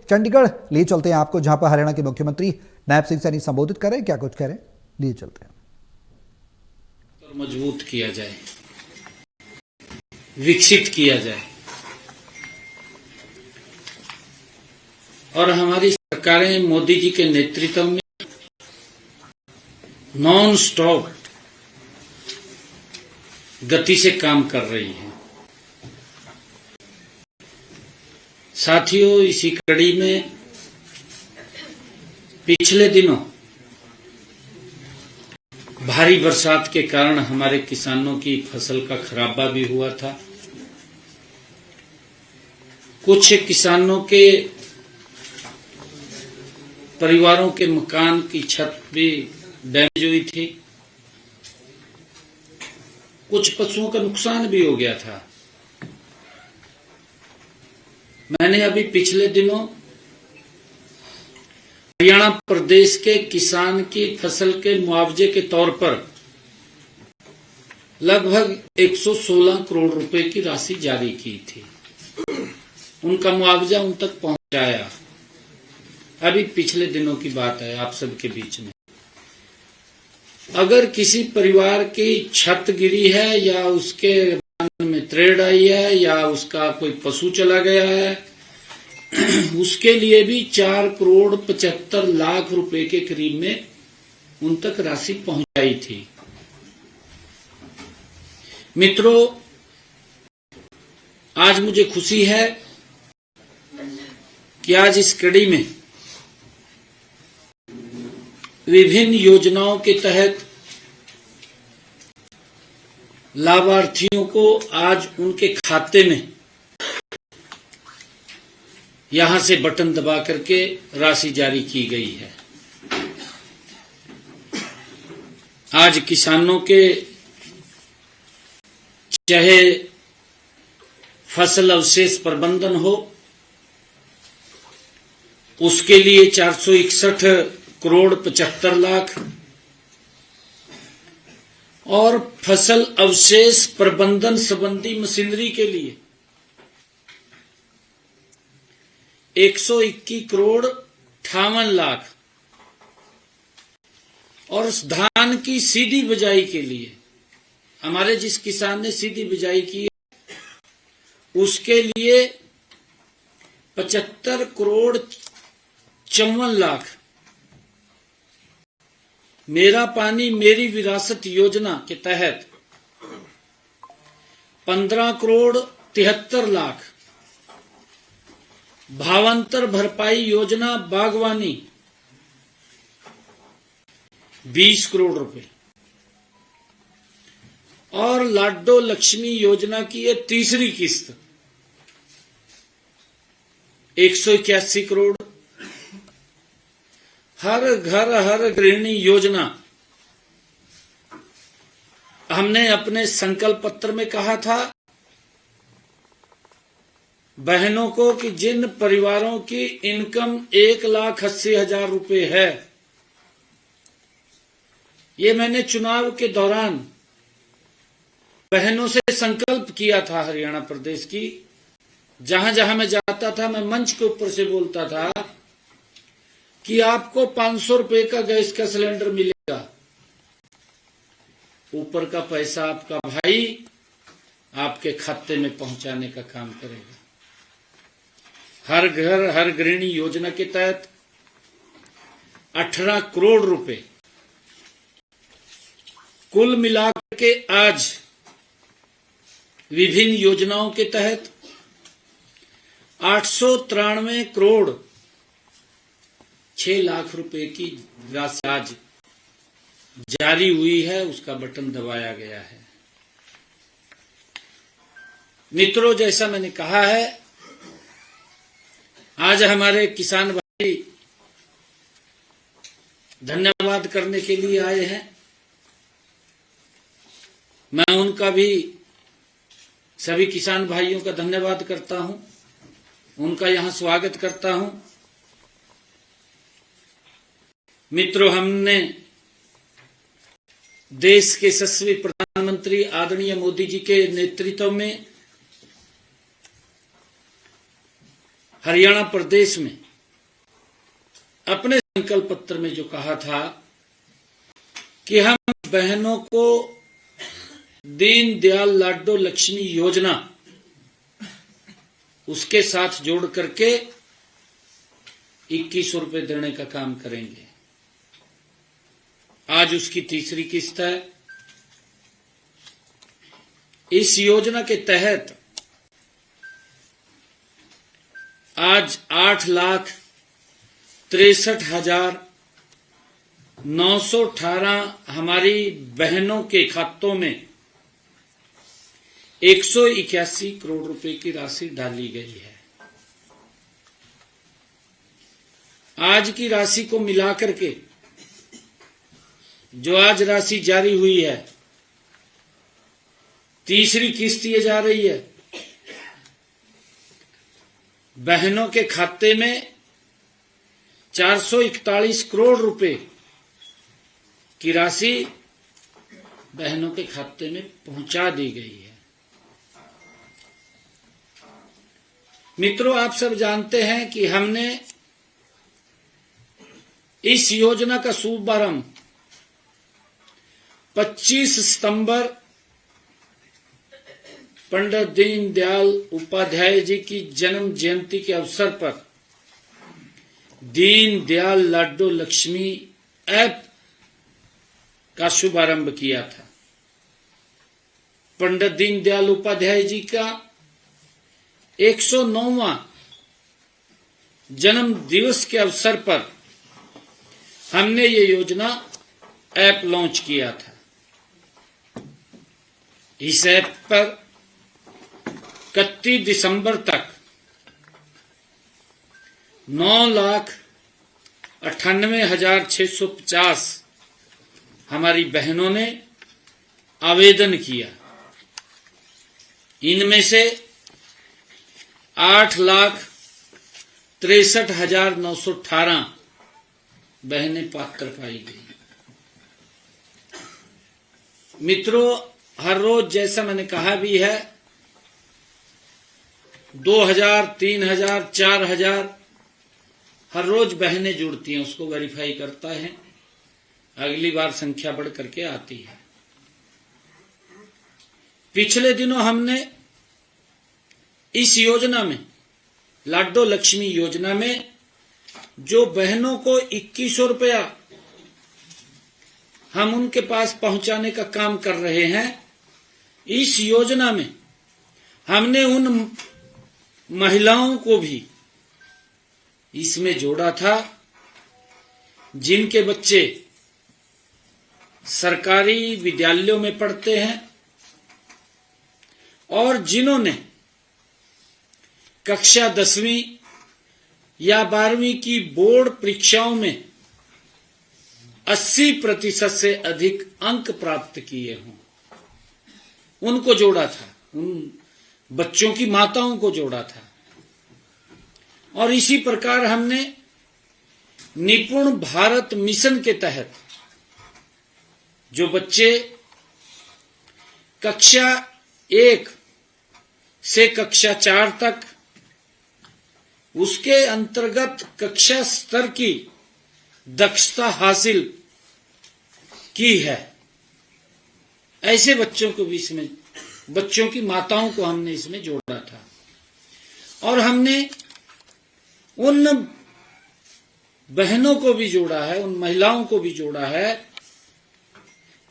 चंडीगढ़ लिए चलते हैं आपको, जहां पर हरियाणा के मुख्यमंत्री नायब सिंह सैनी संबोधित करें, क्या कुछ कह रहे हैं, लिए चलते हैं। मजबूत किया जाए, विकसित किया जाए और हमारी सरकारें मोदी जी के नेतृत्व में नॉन स्टॉप गति से काम कर रही हैं। साथियों, इसी कड़ी में पिछले दिनों भारी बरसात के कारण हमारे किसानों की फसल का खराबा भी हुआ था। कुछ किसानों के परिवारों के मकान की छत भी डैमेज हुई थी। कुछ पशुओं का नुकसान भी हो गया था। मैंने अभी पिछले दिनों हरियाणा प्रदेश के किसान की फसल के मुआवजे के तौर पर लगभग 116 करोड़ रुपए की राशि जारी की थी। उनका मुआवजा उन तक पहुंचाया। अभी पिछले दिनों की बात है, आप सबके बीच में। अगर किसी परिवार की छत गिरी है या उसके मकान में त्रेड़ आई है या उसका कोई पशु चला गया है, उसके लिए भी 4 करोड़ 75 लाख रुपए के करीब में उन तक राशि पहुंचाई थी। मित्रों, आज मुझे खुशी है कि आज इस कड़ी में विभिन्न योजनाओं के तहत लाभार्थियों को आज उनके खाते में यहां से बटन दबा करके राशि जारी की गई है। आज किसानों के चाहे फसल अवशेष प्रबंधन हो, उसके लिए 461 करोड़ 75 लाख और फसल अवशेष प्रबंधन संबंधी मशीनरी के लिए 121 करोड़ 58 लाख और धान की सीधी बिजाई के लिए हमारे जिस किसान ने सीधी बिजाई की है उसके लिए 75 करोड़ 54 लाख मेरा पानी मेरी विरासत योजना के तहत 15 करोड़ 73 लाख, भावांतर भरपाई योजना बागवानी 20 करोड़ रुपए और लाडो लक्ष्मी योजना की ये तीसरी किस्त 181 करोड़, हर घर हर गृहिणी योजना हमने अपने संकल्प पत्र में कहा था बहनों को कि जिन परिवारों की इनकम 1,80,000 रुपए है, ये मैंने चुनाव के दौरान बहनों से संकल्प किया था हरियाणा प्रदेश की। जहां जहां मैं जाता था मैं मंच के ऊपर से बोलता था कि आपको 500 रुपए का गैस का सिलेंडर मिलेगा, ऊपर का पैसा आपका भाई आपके खाते में पहुंचाने का काम करेगा। हर घर हर गृहिणी योजना के तहत 18 करोड़ रुपए कुल मिलाकर के आज विभिन्न योजनाओं के तहत 893 करोड़ 6 लाख रुपए की राशि आज जारी हुई है, उसका बटन दबाया गया है। मित्रों, जैसा मैंने कहा है, आज हमारे किसान भाई धन्यवाद करने के लिए आए हैं। मैं उनका भी, सभी किसान भाइयों का धन्यवाद करता हूं, उनका यहां स्वागत करता हूं। मित्रों, हमने देश के यशस्वी प्रधानमंत्री आदरणीय मोदी जी के नेतृत्व में हरियाणा प्रदेश में अपने संकल्प पत्र में जो कहा था कि हम बहनों को दीनदयाल लाडो लक्ष्मी योजना उसके साथ जोड़ करके 2100 रुपए देने का काम करेंगे। आज उसकी तीसरी किस्त है। इस योजना के तहत आज 8,63,918 हमारी बहनों के खातों में 181 करोड़ रुपए की राशि डाली गई है। आज की राशि को मिलाकर के जो आज राशि जारी हुई है, तीसरी किस्त ये जा रही है। बहनों के खाते में 441 करोड़ रुपए की राशि बहनों के खाते में पहुंचा दी गई है। मित्रों, आप सब जानते हैं कि हमने इस योजना का शुभारंभ 25 सितंबर पंडित दीनदयाल उपाध्याय जी की जन्म जयंती के अवसर पर दीनदयाल लाडो लक्ष्मी ऐप का शुभारंभ किया था। पंडित दीनदयाल उपाध्याय जी का 109वां जन्म दिवस के अवसर पर हमने ये योजना ऐप लॉन्च किया था। इस ऐप पर 31 दिसंबर तक 9,98,650 हमारी बहनों ने आवेदन किया। इनमें से 8,63,918 बहनें पात्र पाई गई। मित्रों, हर रोज जैसा मैंने कहा भी है 2,000, 3,000, 4,000 हर रोज बहनें जुड़ती हैं, उसको वेरीफाई करता है, अगली बार संख्या बढ़ करके आती है। पिछले दिनों हमने इस योजना में, लाडो लक्ष्मी योजना में, जो बहनों को 2100 रुपया हम उनके पास पहुंचाने का काम कर रहे हैं, इस योजना में हमने उन महिलाओं को भी इसमें जोड़ा था जिनके बच्चे सरकारी विद्यालयों में पढ़ते हैं और जिन्होंने कक्षा 10वीं या 12वीं की बोर्ड परीक्षाओं में 80% से अधिक अंक प्राप्त किए हों, उनको जोड़ा था, उन बच्चों की माताओं को जोड़ा था। और इसी प्रकार हमने निपुण भारत मिशन के तहत जो बच्चे कक्षा 1 से कक्षा 4 तक उसके अंतर्गत कक्षा स्तर की दक्षता हासिल की है, ऐसे बच्चों को भी इसमें, बच्चों की माताओं को हमने इसमें जोड़ा था। और हमने उन बहनों को भी जोड़ा है, उन महिलाओं को भी जोड़ा है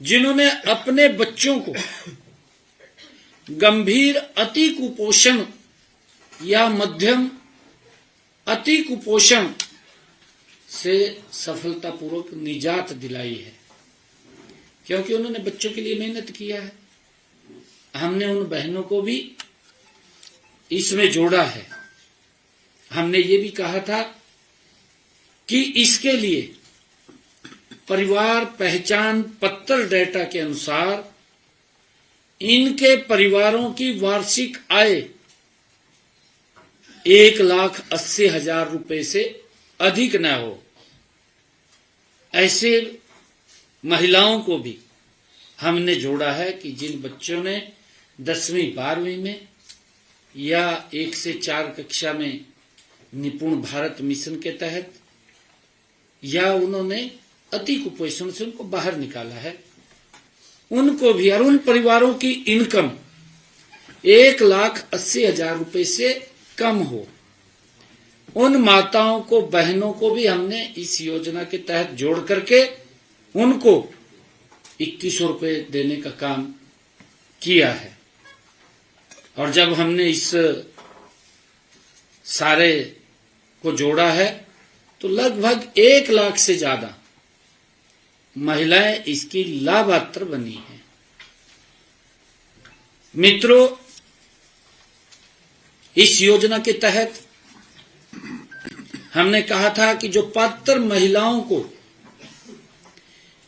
जिन्होंने अपने बच्चों को गंभीर अति कुपोषण या मध्यम अति कुपोषण से सफलतापूर्वक निजात दिलाई है, क्योंकि उन्होंने बच्चों के लिए मेहनत किया है। हमने उन बहनों को भी इसमें जोड़ा है। हमने ये भी कहा था कि इसके लिए परिवार पहचान पत्र डेटा के अनुसार इनके परिवारों की वार्षिक आय 1,80,000 रुपए से अधिक न हो, ऐसे महिलाओं को भी हमने जोड़ा है कि जिन बच्चों ने 10वीं 12वीं में या 1 से 4 कक्षा में निपुण भारत मिशन के तहत या उन्होंने अति कुपोषण से उनको बाहर निकाला है, उनको भी, और उन परिवारों की इनकम 1,80,000 रुपए से कम हो, उन माताओं को, बहनों को भी हमने इस योजना के तहत जोड़ करके उनको 2100 रुपए देने का काम किया है। और जब हमने इस सारे को जोड़ा है तो लगभग 1 लाख से ज्यादा महिलाएं इसकी लाभापात्र बनी हैं। मित्रों, इस योजना के तहत हमने कहा था कि जो पात्र महिलाओं को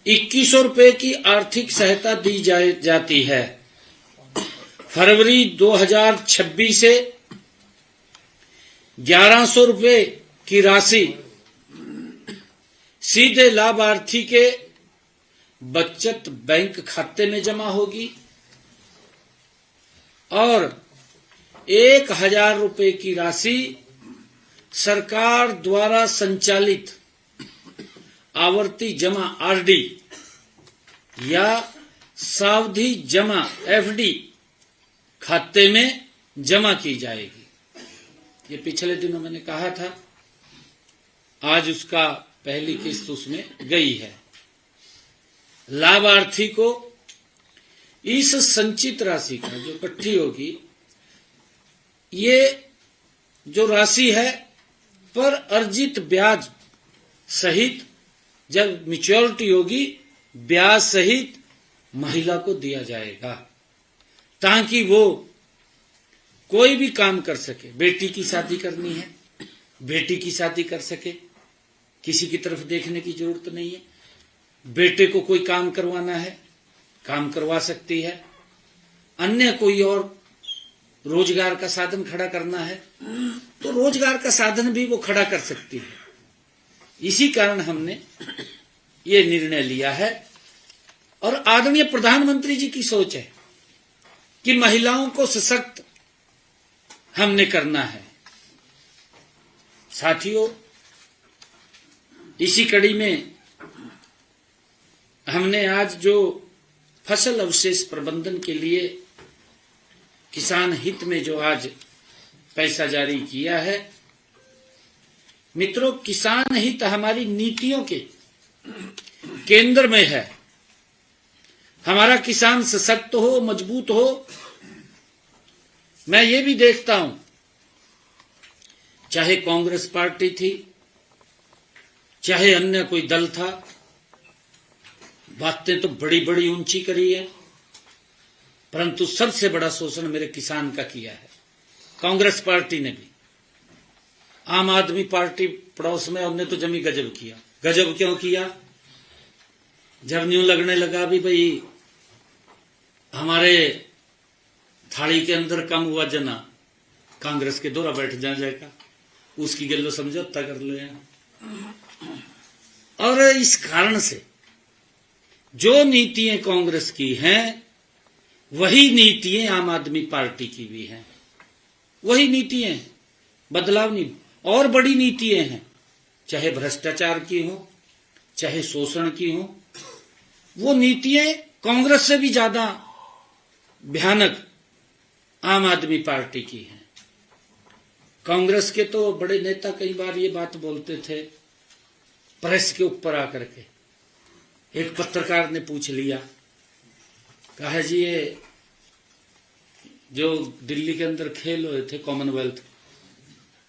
2100 रुपए की आर्थिक सहायता दी जाती है, फरवरी 2026 से 1100 रुपए की राशि सीधे लाभार्थी के बचत बैंक खाते में जमा होगी और 1000 रुपए की राशि सरकार द्वारा संचालित आवर्ती जमा आरडी या सावधि जमा एफडी खाते में जमा की जाएगी। ये पिछले दिनों मैंने कहा था, आज उसका पहली किस्त उसमें गई है। लाभार्थी को इस संचित राशि का जो इकट्ठी होगी, ये जो राशि है पर अर्जित ब्याज सहित जब मैच्योरिटी होगी, ब्याज सहित महिला को दिया जाएगा ताकि वो कोई भी काम कर सके। बेटी की शादी करनी है, बेटी की शादी कर सके, किसी की तरफ देखने की जरूरत नहीं है। बेटे को कोई काम करवाना है, काम करवा सकती है। अन्य कोई और रोजगार का साधन खड़ा करना है तो रोजगार का साधन भी वो खड़ा कर सकती है। इसी कारण हमने ये निर्णय लिया है और आदरणीय प्रधानमंत्री जी की सोच है कि महिलाओं को सशक्त हमने करना है। साथियों, इसी कड़ी में हमने आज जो फसल अवशेष प्रबंधन के लिए किसान हित में जो आज पैसा जारी किया है, मित्रों, किसान हित हमारी नीतियों के केंद्र में है। हमारा किसान सशक्त हो, मजबूत हो। मैं ये भी देखता हूं, चाहे कांग्रेस पार्टी थी, चाहे अन्य कोई दल था, बातें तो बड़ी बड़ी ऊंची करी है, परंतु सबसे बड़ा शोषण मेरे किसान का किया है कांग्रेस पार्टी ने भी। आम आदमी पार्टी पड़ोस में, हमने तो जमी गजब किया। गजब क्यों किया? जब न्यू लगने लगा भी भाई हमारे थाली के अंदर कम हुआ जना, कांग्रेस के दौरा बैठ जाएगा, उसकी गल्लो समझौता कर लो यार। और इस कारण से जो नीतियां कांग्रेस की हैं वही नीतियां आम आदमी पार्टी की भी हैं। वही नीतियां, बदलाव नहीं। और बड़ी नीतियां हैं, चाहे भ्रष्टाचार की हो, चाहे शोषण की हो, वो नीतियां कांग्रेस से भी ज्यादा भयानक आम आदमी पार्टी की हैं। कांग्रेस के तो बड़े नेता कई बार ये बात बोलते थे प्रेस के ऊपर आकर के। एक पत्रकार ने पूछ लिया, कहा जी ये जो दिल्ली के अंदर खेल हुए थे कॉमनवेल्थ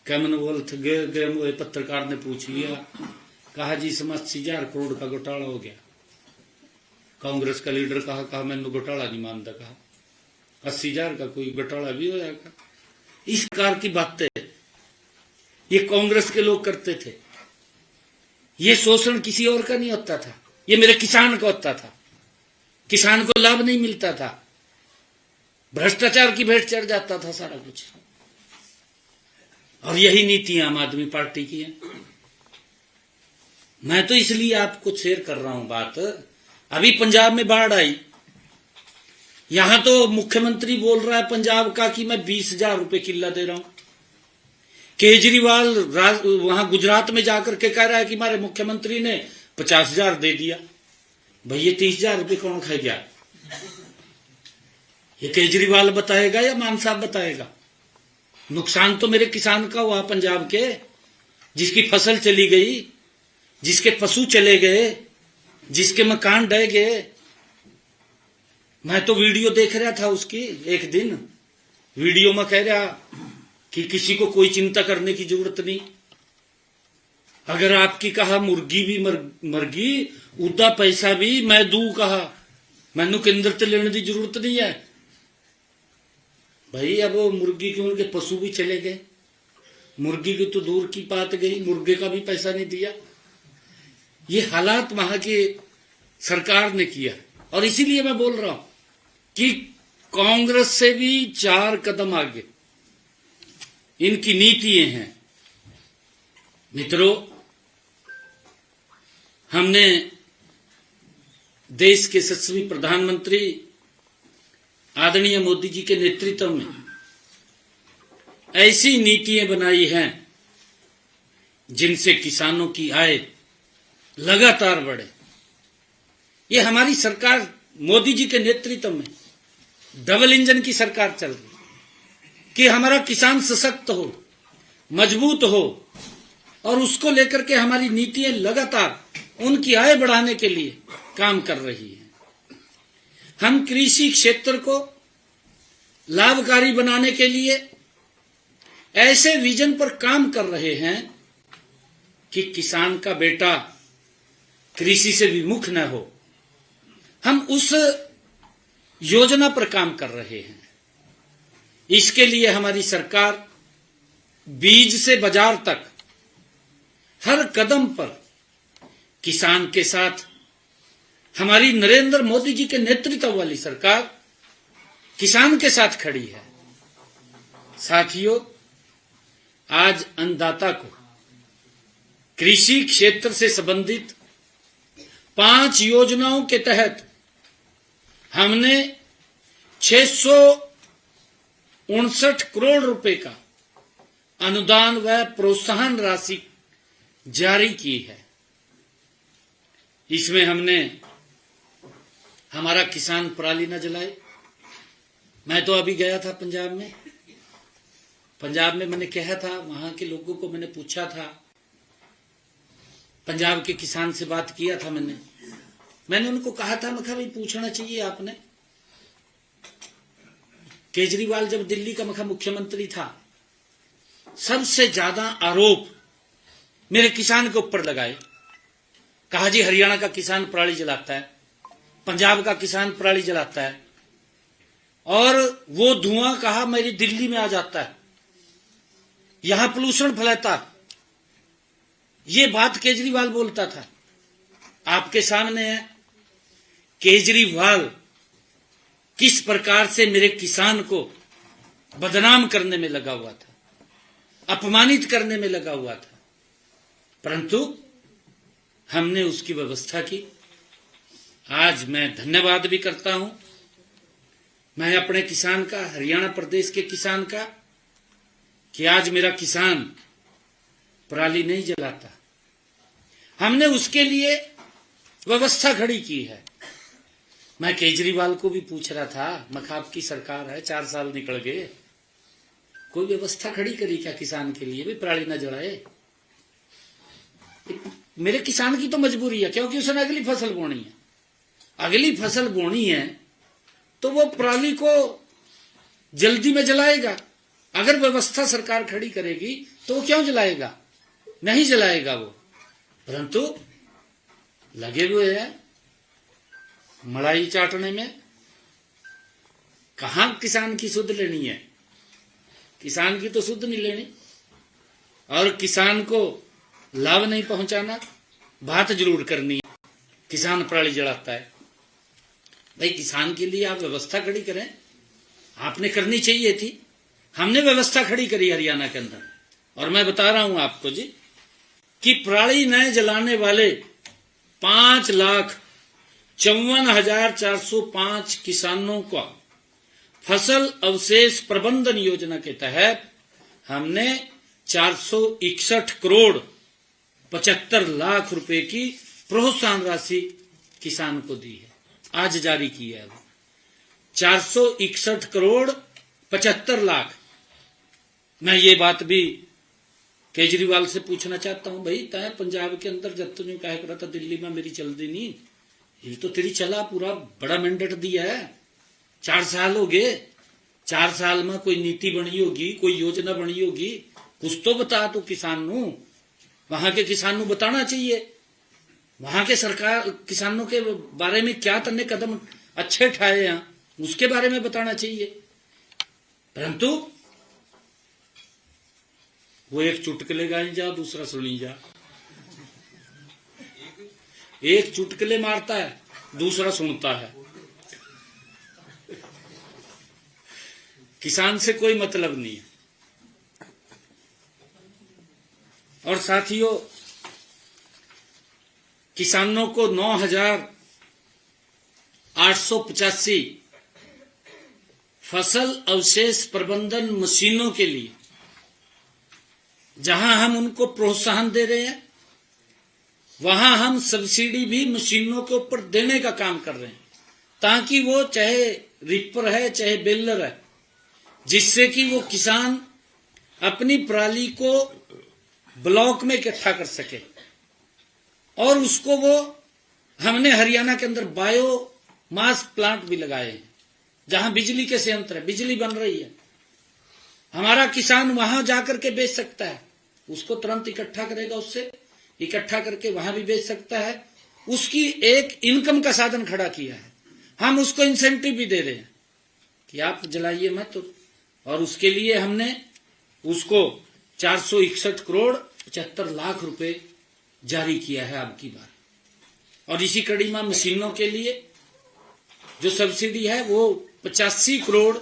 गेम हुए, पत्रकार ने पूछ लिया, कहा जी इसमें 80,000 करोड़ का घोटाला हो गया। कांग्रेस का लीडर कहा मैंने घोटाला नहीं मानता। कहा 80,000 का कोई घोटाला भी हो जाएगा। इस प्रकार की बातें ये कांग्रेस के लोग करते थे। ये शोषण किसी और का नहीं होता था, ये मेरे किसान का होता था। किसान को लाभ नहीं मिलता था, भ्रष्टाचार की भेंट चढ़ जाता था सारा कुछ। और यही नीति आम आदमी पार्टी की है। मैं तो इसलिए आपको शेयर कर रहा हूं बात। अभी पंजाब में बाढ़ आई, यहां तो मुख्यमंत्री बोल रहा है पंजाब का कि मैं 20,000 रुपए किल्ला दे रहा हूं। केजरीवाल वहां गुजरात में जाकर के कह रहा है कि हमारे मुख्यमंत्री ने 50,000 दे दिया। भाई ये 30,000 रुपये कौन खा गया? ये केजरीवाल बताएगा या मान साहब बताएगा? नुकसान तो मेरे किसान का हुआ, पंजाब के, जिसकी फसल चली गई, जिसके पशु चले गए, जिसके मकान ढह गए। मैं तो वीडियो देख रहा था उसकी, एक दिन वीडियो में कह रहा कि किसी को कोई चिंता करने की जरूरत नहीं। अगर आपकी कहा मुर्गी भी मरगी उदा पैसा भी मैं दू कहा, मैनू केंद्र से लेने की जरूरत नहीं है। भाई अब वो मुर्गी के उनके पशु भी चले गए, मुर्गी की तो दूर की बात गई, मुर्गे का भी पैसा नहीं दिया। ये हालात वहां की सरकार ने किया। और इसीलिए मैं बोल रहा हूं कि कांग्रेस से भी 4 कदम आगे इनकी नीतियां हैं। मित्रों, हमने देश के यशस्वी प्रधानमंत्री आदरणीय मोदी जी के नेतृत्व में ऐसी नीतियां बनाई हैं जिनसे किसानों की आय लगातार बढ़े। ये हमारी सरकार मोदी जी के नेतृत्व में डबल इंजन की सरकार चल रही कि हमारा किसान सशक्त हो, मजबूत हो, और उसको लेकर के हमारी नीतियां लगातार उनकी आय बढ़ाने के लिए काम कर रही है। हम कृषि क्षेत्र को लाभकारी बनाने के लिए ऐसे विजन पर काम कर रहे हैं कि किसान का बेटा कृषि से विमुख न हो। हम उस योजना पर काम कर रहे हैं। इसके लिए हमारी सरकार बीज से बाजार तक हर कदम पर किसान के साथ, हमारी नरेंद्र मोदी जी के नेतृत्व वाली सरकार किसान के साथ खड़ी है। साथियों, आज अन्नदाता को कृषि क्षेत्र से संबंधित 5 योजनाओं के तहत हमने 659 करोड़ रुपए का अनुदान व प्रोत्साहन राशि जारी की है। इसमें हमने हमारा किसान पराली न जलाए। मैं तो अभी गया था पंजाब में मैंने कहा था, वहां के लोगों को मैंने पूछा था, पंजाब के किसान से बात किया था मैंने उनको कहा था, मैं भाई पूछना चाहिए आपने, केजरीवाल जब दिल्ली का मुख्यमंत्री था, सबसे ज्यादा आरोप मेरे किसान के ऊपर लगाए। कहा जी हरियाणा का किसान पराली जलाता है, पंजाब का किसान पराली जलाता है, और वो धुआं कहा मेरी दिल्ली में आ जाता है, यहां पोल्यूशन फैलाता। ये बात केजरीवाल बोलता था। आपके सामने है केजरीवाल किस प्रकार से मेरे किसान को बदनाम करने में लगा हुआ था, अपमानित करने में लगा हुआ था, परंतु हमने उसकी व्यवस्था की। आज मैं धन्यवाद भी करता हूं मैं अपने किसान का, हरियाणा प्रदेश के किसान का, कि आज मेरा किसान पराली नहीं जलाता। हमने उसके लिए व्यवस्था खड़ी की है। मैं केजरीवाल को भी पूछ रहा था, मैं आपकी सरकार है, 4 साल निकल गए, कोई व्यवस्था खड़ी करी क्या किसान के लिए भी पराली न जलाए? मेरे किसान की तो मजबूरी है, क्योंकि उसने अगली फसल बोनी है। अगली फसल बोनी है तो वो पराली को जल्दी में जलाएगा। अगर व्यवस्था सरकार खड़ी करेगी तो वो क्यों जलाएगा? नहीं जलाएगा वो। परंतु लगे हुए हैं मलाई चाटने में। कहां किसान की सुध लेनी है? किसान की तो सुध नहीं लेनी, और किसान को लाभ नहीं पहुंचाना, बात जरूर करनी है। किसान पराली जलाता है, भाई किसान के लिए आप व्यवस्था खड़ी करें, आपने करनी चाहिए थी। हमने व्यवस्था खड़ी करी हरियाणा के अंदर, और मैं बता रहा हूं आपको जी कि पराली न जलाने वाले 5,54,405 किसानों का फसल अवशेष प्रबंधन योजना के तहत हमने 461 करोड़ 75 लाख रुपए की प्रोत्साहन राशि किसान को दी है, आज जारी की है। 461 करोड़ 75 लाख। मैं ये बात भी केजरीवाल से पूछना चाहता हूं, भाई तय पंजाब के अंदर जब तुझे कह रहा था दिल्ली में मेरी चल दी नहीं, ये तो तेरी चला, पूरा बड़ा मैंडेट दिया है, 4 साल हो गए, 4 साल में कोई नीति बनी होगी, कोई योजना बनी होगी, कुछ तो बता तू किसान नू, वहां के किसान नू बताना चाहिए, वहां के सरकार किसानों के बारे में क्या तन्ने कदम अच्छे उठाए हैं उसके बारे में बताना चाहिए। परंतु वो एक चुटकुले गाई जा, दूसरा सुनी जा, एक चुटकुले मारता है, दूसरा सुनता है। किसान से कोई मतलब नहीं है। और साथियों, किसानों को 9,885 फसल अवशेष प्रबंधन मशीनों के लिए जहां हम उनको प्रोत्साहन दे रहे हैं, वहां हम सब्सिडी भी मशीनों के ऊपर देने का काम कर रहे हैं, ताकि वो चाहे रिपर है चाहे बेलर है, जिससे कि वो किसान अपनी पराली को ब्लॉक में इकट्ठा कर सके। और उसको वो हमने हरियाणा के अंदर बायो मास प्लांट भी लगाए हैं, जहां बिजली के संयंत्र है, बिजली बन रही है। हमारा किसान वहां जाकर के बेच सकता है, उसको तुरंत इकट्ठा करेगा, उससे इकट्ठा करके वहां भी बेच सकता है। उसकी एक इनकम का साधन खड़ा किया है। हम उसको इंसेंटिव भी दे रहे हैं कि आप जलाइए मत, और उसके लिए हमने उसको 461 करोड़ 75 लाख रुपए जारी किया है अब की बार। और इसी कड़ी में मशीनों के लिए जो सब्सिडी है वो 85 करोड़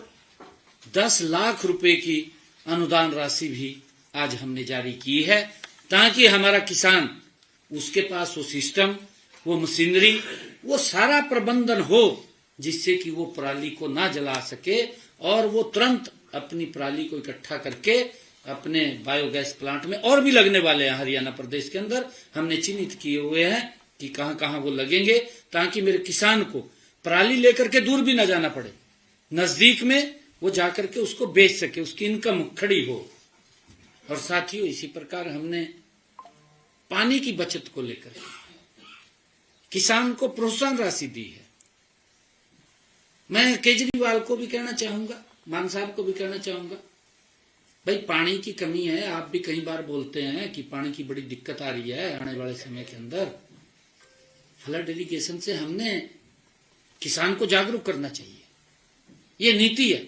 10 लाख रुपए की अनुदान राशि भी आज हमने जारी की है, ताकि हमारा किसान, उसके पास वो सिस्टम, वो मशीनरी, वो सारा प्रबंधन हो, जिससे कि वो पराली को ना जला सके और वो तुरंत अपनी पराली को इकट्ठा करके अपने बायोगैस प्लांट में, और भी लगने वाले हैं हरियाणा प्रदेश के अंदर, हमने चिन्हित किए हुए हैं कि कहां कहां वो लगेंगे, ताकि मेरे किसान को पराली लेकर के दूर भी ना जाना पड़े, नजदीक में वो जाकर के उसको बेच सके, उसकी इनकम खड़ी हो। और साथियों, इसी प्रकार हमने पानी की बचत को लेकर किसान को प्रोत्साहन राशि दी है। मैं केजरीवाल को भी कहना चाहूंगा, मान साहब को भी कहना चाहूंगा, भाई पानी की कमी है, आप भी कई बार बोलते हैं कि पानी की बड़ी दिक्कत आ रही है आने वाले समय के अंदर। फ्लड इरिगेशन से हमने किसान को जागरूक करना चाहिए, ये नीति है।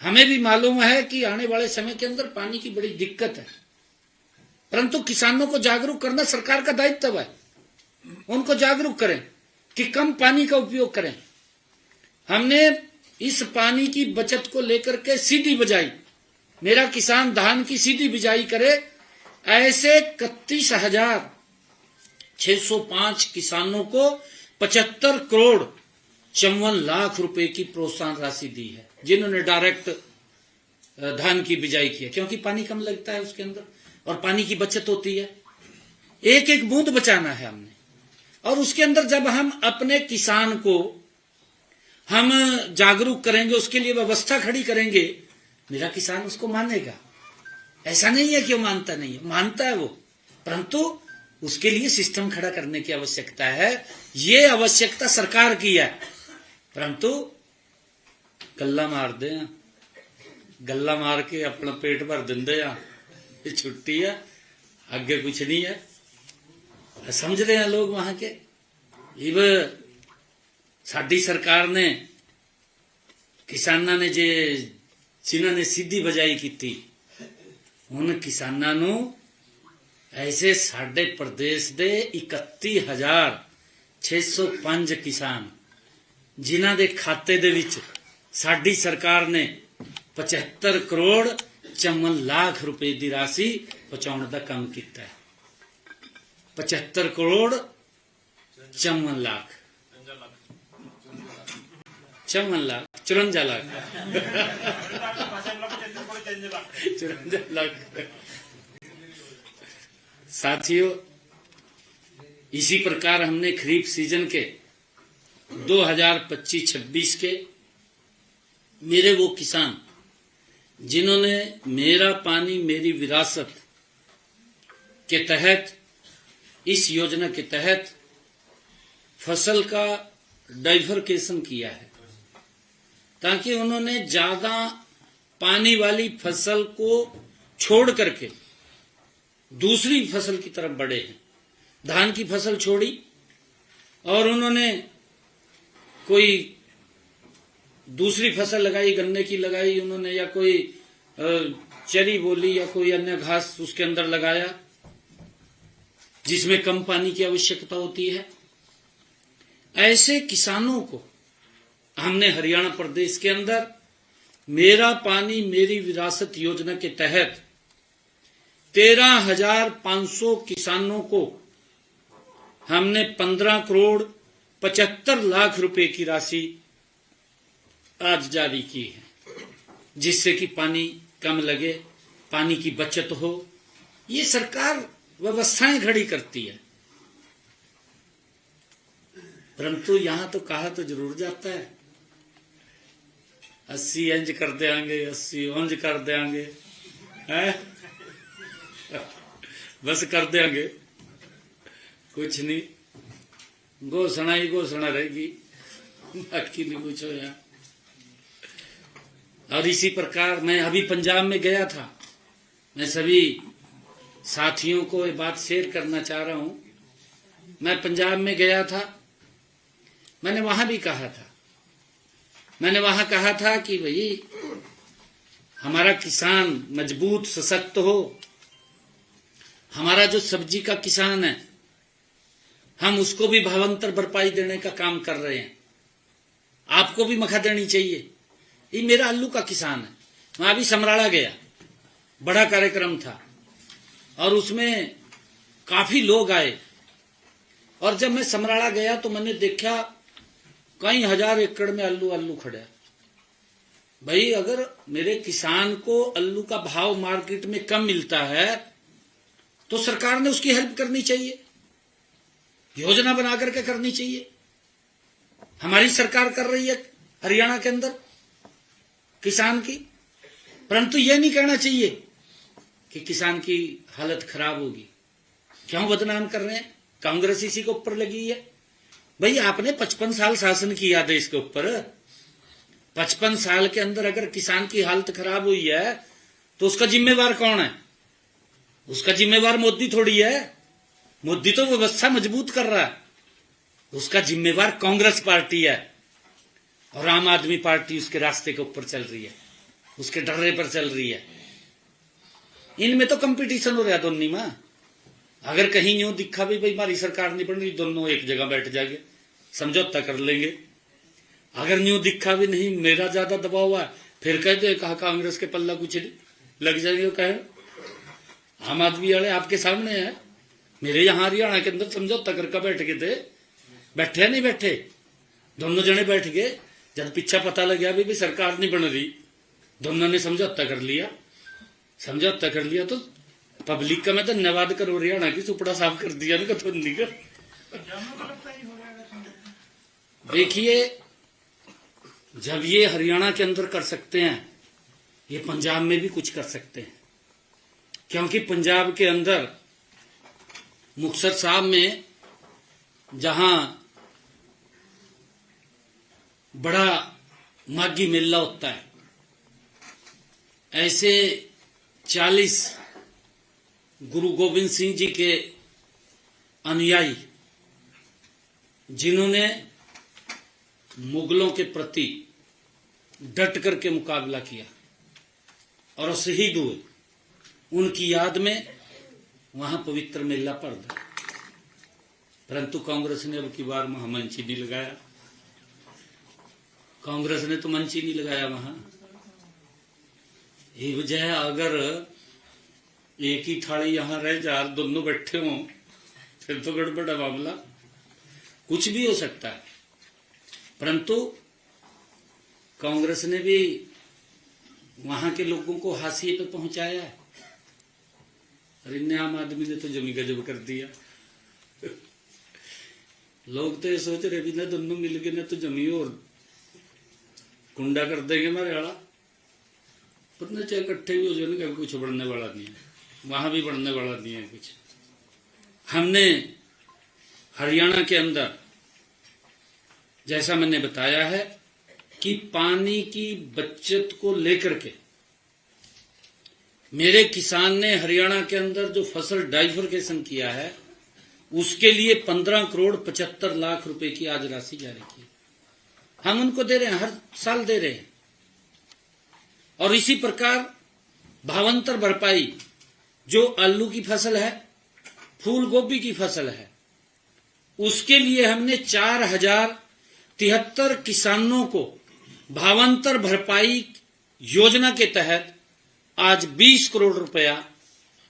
हमें भी मालूम है कि आने वाले समय के अंदर पानी की बड़ी दिक्कत है, परंतु किसानों को जागरूक करना सरकार का दायित्व है। उनको जागरूक करें कि कम पानी का उपयोग करें। हमने इस पानी की बचत को लेकर के सीधी बिजाई, मेरा किसान धान की सीधी बिजाई करे, ऐसे 31,605 किसानों को 75 करोड़ 54 लाख रुपए की प्रोत्साहन राशि दी है, जिन्होंने डायरेक्ट धान की बिजाई की है, क्योंकि पानी कम लगता है उसके अंदर और पानी की बचत होती है। एक एक बूंद बचाना है हमने। और उसके अंदर जब हम अपने किसान को हम जागरूक करेंगे, उसके लिए व्यवस्था खड़ी करेंगे, मेरा किसान उसको मानेगा। ऐसा नहीं है कि वो मानता नहीं है, मानता है वो, परंतु उसके लिए सिस्टम खड़ा करने की आवश्यकता है। ये आवश्यकता सरकार की है, परंतु गल्ला मार दे, गल्ला मार के अपना पेट भर देंदे, ये छुट्टी है, आगे कुछ नहीं है। समझ रहे हैं लोग वहां के। इव साडी सरकार ने किसानां ने जे जिन्हों ने सीधी बजाई की थी, उन किसानां नू ऐसे साडे प्रदेश दे 31,605 किसान जिन्हां दे खाते दे विच साडी सरकार ने 75 करोड़ 54 लाख रुपए की राशि पहुंचाने का काम किया है। 75 करोड़ 54 लाख 54 लाख 54 लाख 54 लाख साथियों, इसी प्रकार हमने खरीफ सीजन के 2025-26 के मेरे वो किसान जिन्होंने मेरा पानी मेरी विरासत के तहत, इस योजना के तहत फसल का डाइवर्केशन किया है, ताकि उन्होंने ज्यादा पानी वाली फसल को छोड़ करके दूसरी फसल की तरफ बढ़े हैं। धान की फसल छोड़ी और उन्होंने कोई दूसरी फसल लगाई, गन्ने की लगाई उन्होंने, या कोई चरी बोली या कोई अन्य घास उसके अंदर लगाया जिसमें कम पानी की आवश्यकता होती है। ऐसे किसानों को हमने हरियाणा प्रदेश के अंदर मेरा पानी मेरी विरासत योजना के तहत 13,500 किसानों को हमने 15 करोड़ 75 लाख रुपए की राशि आज जारी की है, जिससे कि पानी कम लगे, पानी की बचत हो। ये सरकार व्यवस्थाएं खड़ी करती है, परंतु यहां तो कहा तो जरूर जाता है 80 इंच कर देंगे, 80 इंच कर देंगे, है बस कर देंगे, कुछ नहीं, घोषणा ही घोषणा रहेगी, बाकी नहीं कुछ हो यार। और इसी प्रकार मैं अभी पंजाब में गया था, मैं सभी साथियों को ये बात शेयर करना चाह रहा हूं। मैं पंजाब में गया था, मैंने वहां भी कहा था, मैंने वहां कहा था कि भाई हमारा किसान मजबूत सशक्त हो, हमारा जो सब्जी का किसान है हम उसको भी भावांतर भरपाई देने का काम कर रहे हैं, आपको भी मखा देनी चाहिए। ये मेरा आलू का किसान है। मैं अभी समराला गया, बड़ा कार्यक्रम था और उसमें काफी लोग आए, और जब मैं समराला गया तो मैंने देखा कई हजार एकड़ में आलू खड़ा। भाई अगर मेरे किसान को आलू का भाव मार्केट में कम मिलता है तो सरकार ने उसकी हेल्प करनी चाहिए, योजना बना करके करनी चाहिए। हमारी सरकार कर रही है हरियाणा के अंदर किसान की, परंतु यह नहीं कहना चाहिए कि किसान की हालत खराब होगी। क्यों बदनाम कर रहे हैं? कांग्रेस इसी के ऊपर लगी है। भाई आपने 55 साल शासन किया देश के ऊपर, 55 साल के अंदर अगर किसान की हालत खराब हुई है तो उसका जिम्मेवार कौन है? उसका जिम्मेवार मोदी थोड़ी है। मोदी तो व्यवस्था मजबूत कर रहा है, उसका जिम्मेवार कांग्रेस पार्टी है और आम आदमी पार्टी उसके रास्ते के ऊपर चल रही है, उसके डर्रे पर चल रही है। इनमें तो कंपटीशन हो रहा है दोनों में। अगर कहीं यूं दिखा भी भाई हमारी सरकार नहीं बन रही, दोनों एक जगह बैठ जाएंगे, समझौता कर लेंगे। अगर यूं दिखा भी नहीं मेरा ज्यादा दबाव हुआ, फिर कहते कहा कांग्रेस के पल्ला कुछ लग जाएंगे। कहे आम आदमी वाले आपके सामने है, मेरे यहां हरियाणा के अंदर समझौता करके बैठ गए थे, बैठे नहीं बैठे, दोनों जने बैठ गए। जब पीछा पता लग गया भी सरकार नहीं बन रही, दोनों ने समझौता कर लिया। समझौता कर लिया तो पब्लिक का मैं धन्यवाद करो, हरियाणा की सुपड़ा साफ कर दिया ना तो नहीं कर। देखिए जब ये हरियाणा के अंदर कर सकते हैं, ये पंजाब में भी कुछ कर सकते हैं, क्योंकि पंजाब के अंदर मुक्तसर साहब में जहां बड़ा माघी मेला होता है, ऐसे 40 गुरु गोविंद सिंह जी के अनुयायी जिन्होंने मुगलों के प्रति डट करके मुकाबला किया और शहीद हुए, उनकी याद में वहां पवित्र मेला पड़ गया। परंतु कांग्रेस ने अब की बार वहां मंच ही नहीं लगाया, कांग्रेस ने तो मंच ही नहीं लगाया वहां। ये वजह है, अगर एक ही थाली यहां रह जा, दोनों बैठे हों, फिर तो गड़बड़ है मामला, कुछ भी हो सकता है। परंतु कांग्रेस ने भी वहां के लोगों को हाशिए पे पहुंचाया है। और इन आम आदमी ने तो जमी गजब कर दिया। लोग तो ये सोच रहे भी ना दोनों मिल के ना तो जमी और कुंडा कर देंगे मेरे वाला, पता चाहे इकट्ठे भी हो जाए, कुछ बढ़ने वाला नहीं है, वहां भी बढ़ने वाला नहीं है कुछ। हमने हरियाणा के अंदर जैसा मैंने बताया है कि पानी की बचत को लेकर के मेरे किसान ने हरियाणा के अंदर जो फसल डाइवर्केशन किया है उसके लिए 15 करोड़ 75 लाख रुपए की आज राशि जारी की। हम उनको दे रहे हैं, हर साल दे रहे हैं। और इसी प्रकार भावांतर भरपाई, जो आलू की फसल है, फूल गोभी की फसल है, उसके लिए हमने 4073 किसानों को भावांतर भरपाई योजना के तहत आज 20 करोड़ रुपया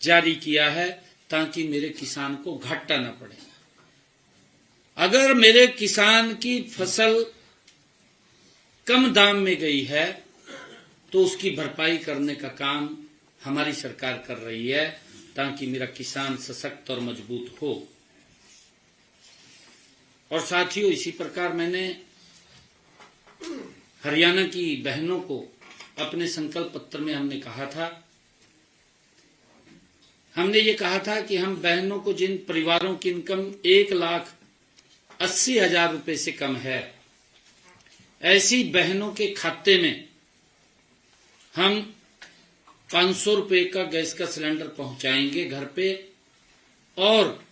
जारी किया है, ताकि मेरे किसान को घाटा न पड़े। अगर मेरे किसान की फसल कम दाम में गई है तो उसकी भरपाई करने का काम हमारी सरकार कर रही है, ताकि मेरा किसान सशक्त और मजबूत हो। और साथियों, इसी प्रकार मैंने हरियाणा की बहनों को अपने संकल्प पत्र में हमने ये कहा था कि हम बहनों को, जिन परिवारों की इनकम 1,80,000 रुपए से कम है, ऐसी बहनों के खाते में हम 500 रुपए का गैस का सिलेंडर पहुंचाएंगे घर पे, और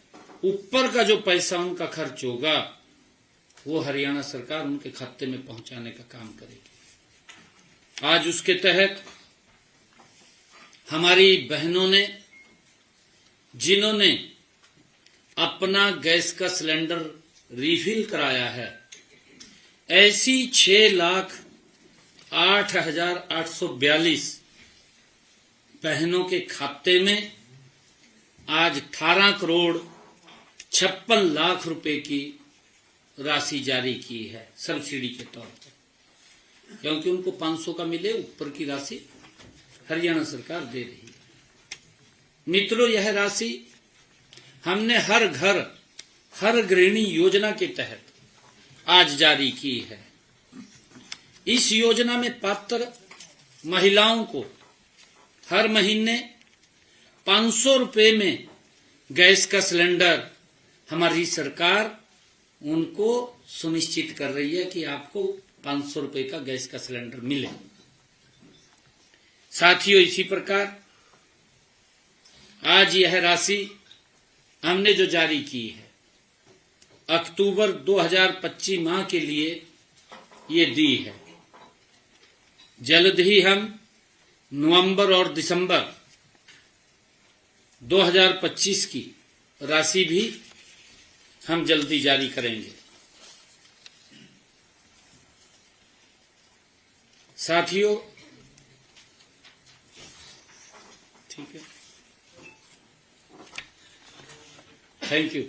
ऊपर का जो पैसा उनका खर्च होगा वो हरियाणा सरकार उनके खाते में पहुंचाने का काम करेगी। आज उसके तहत हमारी बहनों ने, जिन्होंने अपना गैस का सिलेंडर रिफिल कराया है, ऐसी 6,08,842 बहनों के खाते में आज 18 करोड़ 56 लाख रुपए की राशि जारी की है सब्सिडी के तौर पर, क्योंकि उनको 500 का मिले, ऊपर की राशि हरियाणा सरकार दे रही है। मित्रों, यह राशि हमने हर घर हर गृहिणी योजना के तहत आज जारी की है। इस योजना में पात्र महिलाओं को हर महीने 500 रुपए में गैस का सिलेंडर हमारी सरकार उनको सुनिश्चित कर रही है कि आपको 500 रुपए का गैस का सिलेंडर मिले। साथियों, इसी प्रकार आज यह राशि हमने जो जारी की है, अक्टूबर 2025 माह के लिए ये दी है। जल्द ही हम नवंबर और दिसंबर 2025 की राशि भी हम जल्दी जारी करेंगे। साथियों, ठीक है, थैंक यू।